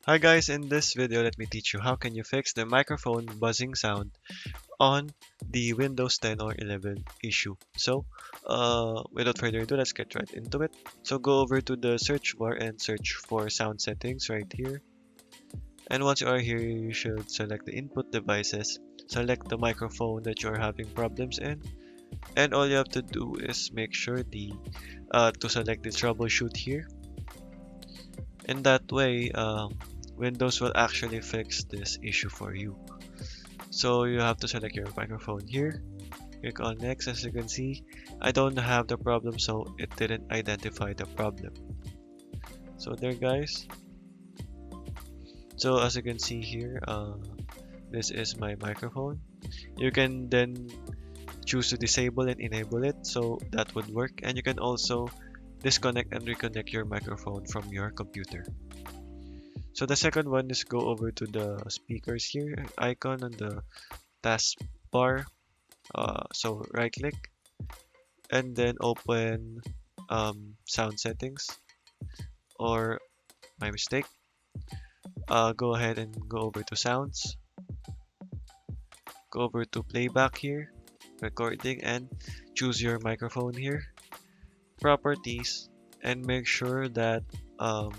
Hi guys, in this video let me teach you how can you fix the microphone buzzing sound on the Windows 10 or 11 issue. Without further ado, let's get right into it. So go over to the search bar and search for sound settings right here. And once you are here, you should select the input devices, select the microphone that you are having problems in, and all you have to do is make sure to select the troubleshoot here. In that way, Windows will actually fix this issue for you. So you have to select your microphone here, click on next. As you can see, I don't have the problem, so it didn't identify the problem. So there guys. So as you can see here, this is my microphone. You can then choose to disable and enable it, so that would work. And you can also disconnect and reconnect your microphone from your computer. So the second one is go over to the speakers here icon on the taskbar. So right click and then open sound settings, or my mistake. Go ahead and go over to sounds, go over to playback here, recording, and choose your microphone here, properties, and make sure that um,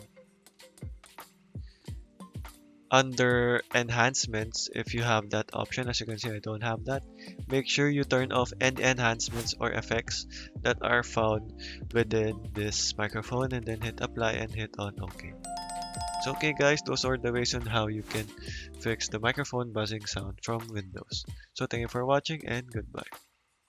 under enhancements, if you have that option, as you can see I don't have that, make sure you turn off any enhancements or effects that are found within this microphone, and then hit apply and hit on OK. So okay guys, those are the ways on how you can fix the microphone buzzing sound from Windows. So thank you for watching and goodbye.